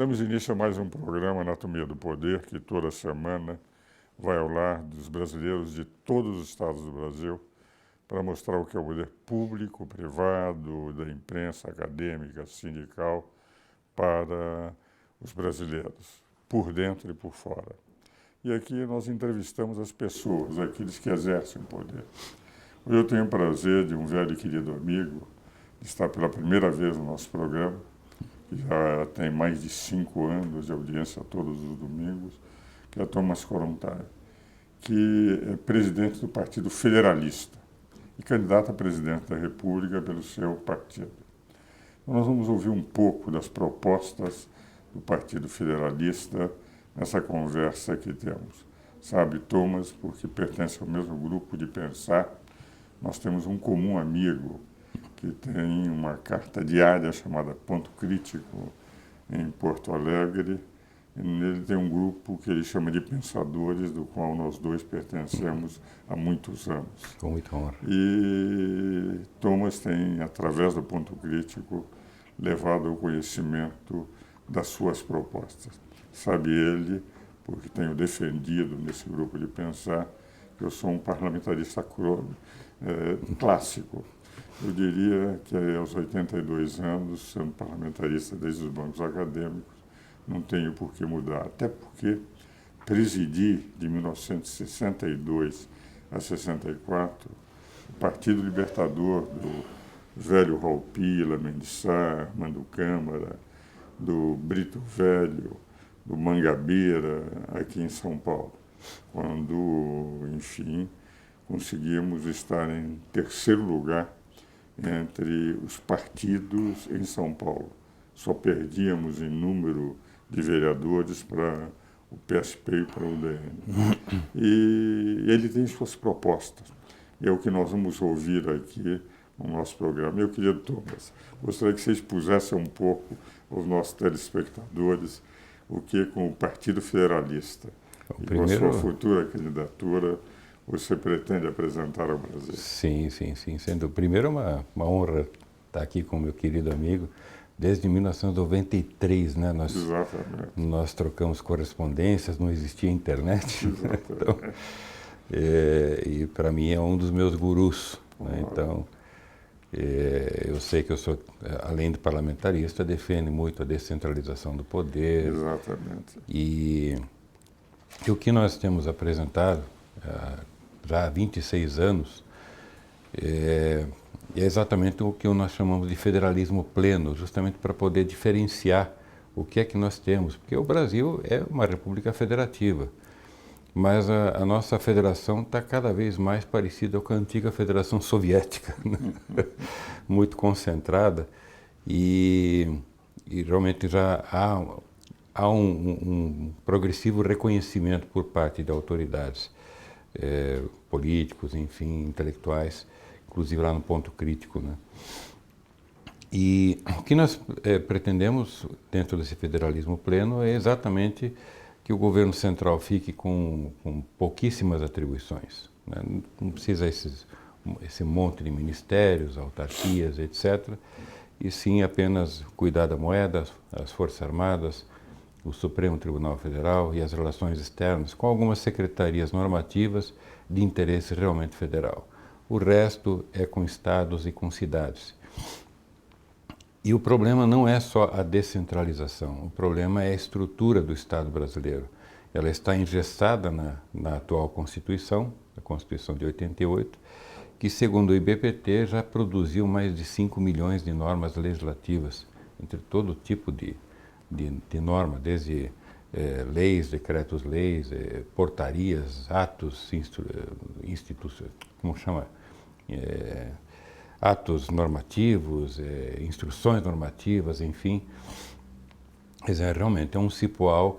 Damos início a mais um programa Anatomia do Poder, que toda semana vai ao lar dos brasileiros de todos os estados do Brasil para mostrar o que é o poder público, privado, da imprensa acadêmica, sindical, para os brasileiros, por dentro e por fora. E aqui nós entrevistamos as pessoas, aqueles que exercem o poder. Hoje eu tenho o prazer de um velho e querido amigo, de estar pela primeira vez no nosso programa, que já tem mais de 5 anos de audiência todos os domingos, que é Thomas Korontai, que é presidente do Partido Federalista e candidato a presidente da República pelo seu partido. Então, nós vamos ouvir um pouco das propostas do Partido Federalista nessa conversa que temos. Sabe, Thomas, porque pertence ao mesmo grupo de pensar, nós temos um comum amigo que tem uma carta diária chamada Ponto Crítico em Porto Alegre, e nele tem um grupo que ele chama de Pensadores, do qual nós dois pertencemos há muitos anos. Com muita honra. E Thomas tem, através do Ponto Crítico, levado ao conhecimento das suas propostas. Sabe ele, porque tenho defendido nesse grupo de pensar, que eu sou um parlamentarista clássico. Eu diria que aos 82 anos, sendo parlamentarista desde os bancos acadêmicos, não tenho por que mudar. Até porque presidi de 1962 a 64 o Partido Libertador do velho Raul Pila, Mendes Sá, Armando Câmara, do Brito Velho, do Mangabeira, aqui em São Paulo. Quando, enfim, conseguimos estar em terceiro lugar entre os partidos em São Paulo. Só perdíamos em número de vereadores para o PSP e para o UDN. E ele tem suas propostas. É o que nós vamos ouvir aqui no nosso programa. Eu queria, Thomas, gostaria que você expusesse um pouco aos nossos telespectadores o que com o Partido Federalista e com a sua futura candidatura você pretende apresentar ao Brasil. Sim. Sendo primeiro uma honra estar aqui com o meu querido amigo. Desde 1993, né? Nós trocamos correspondências, não existia internet. Então, e para mim é um dos meus gurus. Né? Então, eu sei que eu sou, além de parlamentarista, defendo muito a descentralização do poder. Exatamente. E o que nós temos apresentado já há 26 anos é exatamente o que nós chamamos de federalismo pleno, justamente para poder diferenciar o que é que nós temos, porque o Brasil é uma república federativa, mas a nossa federação está cada vez mais parecida com a antiga Federação Soviética, né? Muito concentrada, e realmente já há um progressivo reconhecimento por parte de autoridades políticos, enfim, intelectuais, inclusive lá no Ponto Crítico, né? E o que nós pretendemos dentro desse federalismo pleno é exatamente que o governo central fique com pouquíssimas atribuições, né? Não precisa esse monte de ministérios, autarquias, etc., e sim apenas cuidar da moeda, as Forças Armadas, o Supremo Tribunal Federal e as relações externas, com algumas secretarias normativas de interesse realmente federal. O resto é com estados e com cidades. E o problema não é só a descentralização, o problema é a estrutura do Estado brasileiro. Ela está engessada na atual Constituição, a Constituição de 88, que, segundo o IBPT, já produziu mais de 5 milhões de normas legislativas, entre todo tipo de norma, desde leis, decretos-leis, portarias, atos atos normativos, instruções normativas, enfim. Mas realmente é um cipoal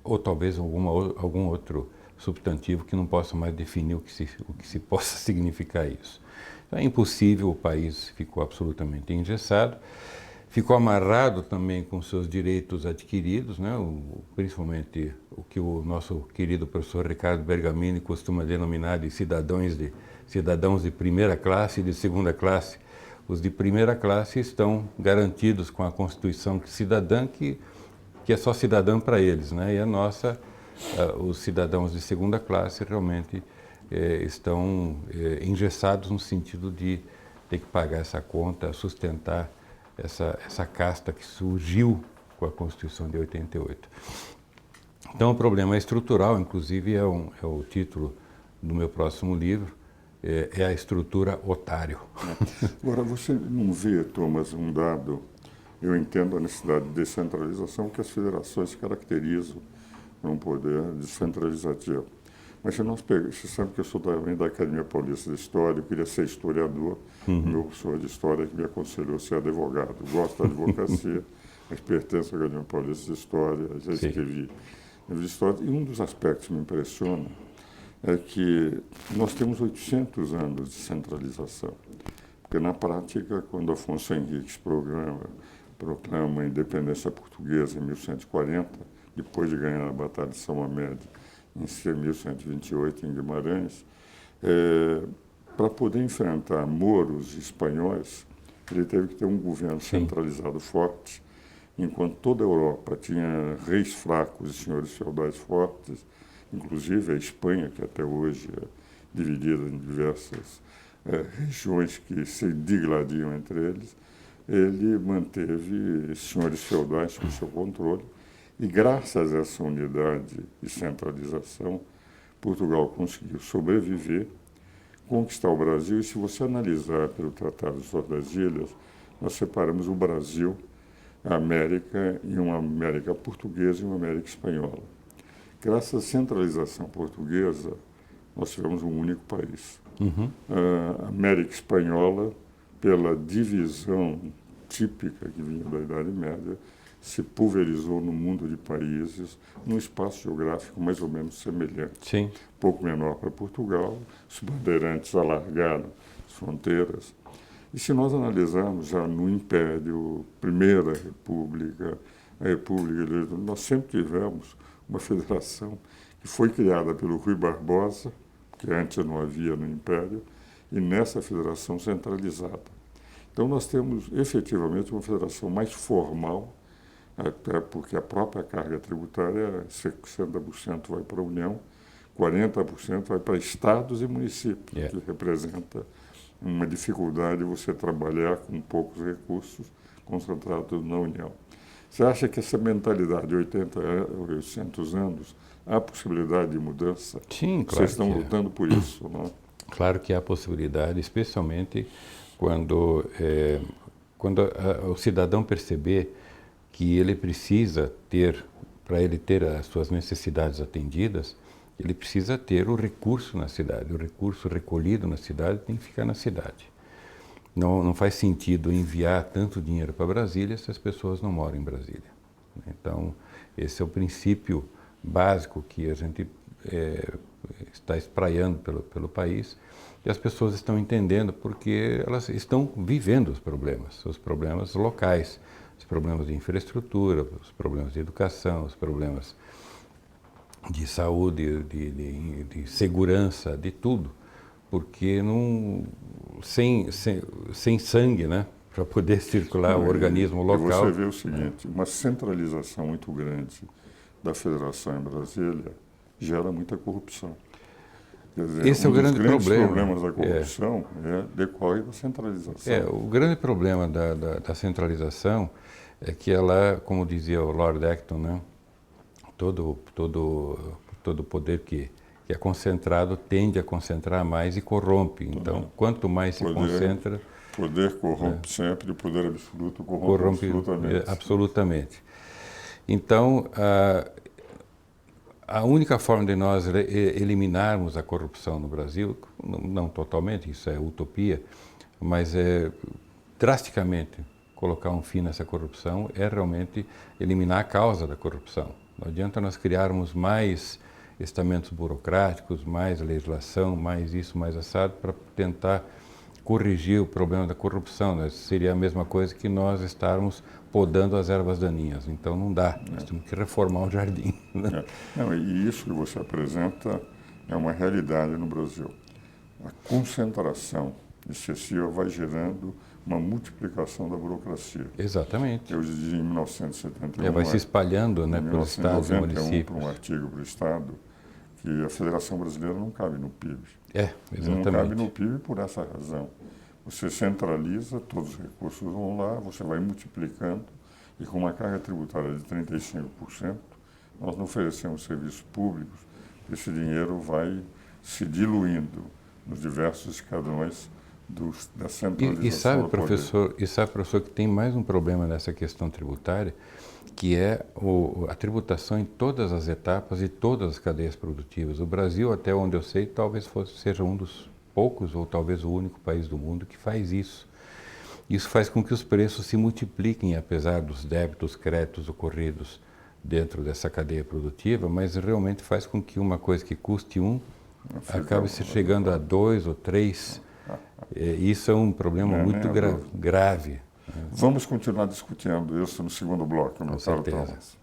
ou talvez algum outro substantivo que não possa mais definir o que se possa significar isso. Então, é impossível, o país ficou absolutamente engessado. Ficou amarrado também com seus direitos adquiridos, né? Principalmente o que o nosso querido professor Ricardo Bergamini costuma denominar de cidadãos de primeira classe e de segunda classe. Os de primeira classe estão garantidos com a Constituição cidadã, que que é só cidadão para eles, né? E a nossa, os cidadãos de segunda classe realmente estão engessados no sentido de ter que pagar essa conta, sustentar essa casta que surgiu com a Constituição de 88. Então o problema é estrutural, inclusive é o título do meu próximo livro, é a estrutura otário. Agora, você não vê, Thomas, um dado, eu entendo a necessidade de descentralização, que as federações caracterizam por um poder descentralizativo. Mas se nós pegamos, você sabe que eu sou também da Academia Paulista de História, eu queria ser historiador, meu professor de História que me aconselhou a ser advogado. Gosto da advocacia, mas pertenço à Academia Paulista de História, já escrevi livro de História, e um dos aspectos que me impressiona é que nós temos 800 anos de centralização. Porque, na prática, quando Afonso Henriques proclama a independência portuguesa em 1140, depois de ganhar a Batalha de São Amédio, em 1128, em Guimarães, para poder enfrentar mouros e espanhóis, ele teve que ter um governo centralizado forte, enquanto toda a Europa tinha reis fracos e senhores feudais fortes, inclusive a Espanha, que até hoje é dividida em diversas regiões que se digladiam entre eles, ele manteve senhores feudais sob seu controle e, graças a essa unidade e centralização, Portugal conseguiu sobreviver, conquistar o Brasil. E se você analisar pelo Tratado de Tordesilhas, nós separamos o Brasil, a América, em uma América portuguesa e uma América espanhola. Graças à centralização portuguesa, nós tivemos um único país. A América espanhola, pela divisão típica que vinha da Idade Média, se pulverizou no mundo de países, num espaço geográfico mais ou menos semelhante. Sim. Pouco menor para Portugal, os bandeirantes alargaram as fronteiras. E se nós analisarmos já no Império, Primeira República, a República, nós sempre tivemos uma federação que foi criada pelo Rui Barbosa, que antes não havia no Império, e nessa federação centralizada. Então nós temos efetivamente uma federação mais formal, até porque a própria carga tributária, 60% vai para a União, 40% vai para estados e municípios, que representa uma dificuldade de você trabalhar com poucos recursos concentrados na União. Você acha que essa mentalidade de 800 anos, há possibilidade de mudança? Sim, claro. Vocês estão lutando por isso, não é? Claro que há possibilidade, especialmente quando o cidadão perceber que ele precisa ter, para ele ter as suas necessidades atendidas, ele precisa ter o recurso na cidade. O recurso recolhido na cidade tem que ficar na cidade. Não faz sentido enviar tanto dinheiro para Brasília se as pessoas não moram em Brasília. Então, esse é o princípio básico que a gente está espraiando pelo país, e as pessoas estão entendendo porque elas estão vivendo os problemas locais, os problemas de infraestrutura, os problemas de educação, os problemas de saúde, de segurança, de tudo, porque sem sangue, né, para poder circular o organismo local. E você vê o seguinte, uma centralização muito grande da federação em Brasília gera muita corrupção. Quer dizer, esse é o grande problema. Um dos grandes problemas da corrupção decorre da centralização. O grande problema da centralização é que ela, como dizia o Lord Acton, né, todo poder que é concentrado tende a concentrar mais e corrompe. Então, quanto mais se concentra... O poder corrompe sempre, o poder absoluto corrompe absolutamente. Absolutamente. Então, a única forma de nós eliminarmos a corrupção no Brasil, não totalmente, isso é utopia, mas drasticamente colocar um fim nessa corrupção é realmente eliminar a causa da corrupção. Não adianta nós criarmos mais estamentos burocráticos, mais legislação, mais isso, mais assado, para tentar corrigir o problema da corrupção, né? Seria a mesma coisa que nós estarmos podando as ervas daninhas. Então não dá, nós temos que reformar o jardim. Né? Não, e isso que você apresenta é uma realidade no Brasil. A concentração excessiva vai gerando uma multiplicação da burocracia. Exatamente. Eu disse em 1971, Vai se espalhando, né, pelos estados e 1991, municípios. para um artigo para o Estado, que a Federação Brasileira não cabe no PIB. Exatamente. Não cabe no PIB por essa razão. Você centraliza, todos os recursos vão lá, você vai multiplicando, e com uma carga tributária de 35%, nós não oferecemos serviços públicos, esse dinheiro vai se diluindo nos diversos escadrões da centralização E sabe, do poder. professor, que tem mais um problema nessa questão tributária, que é a tributação em todas as etapas e todas as cadeias produtivas. O Brasil, até onde eu sei, talvez seja um dos poucos, ou talvez o único país do mundo que faz isso. Isso faz com que os preços se multipliquem, apesar dos débitos, créditos ocorridos dentro dessa cadeia produtiva, mas realmente faz com que uma coisa que custe acabe se chegando a 2 ou 3. Isso é um problema muito grave. Vamos continuar discutindo isso no segundo bloco, meu caro Thomas.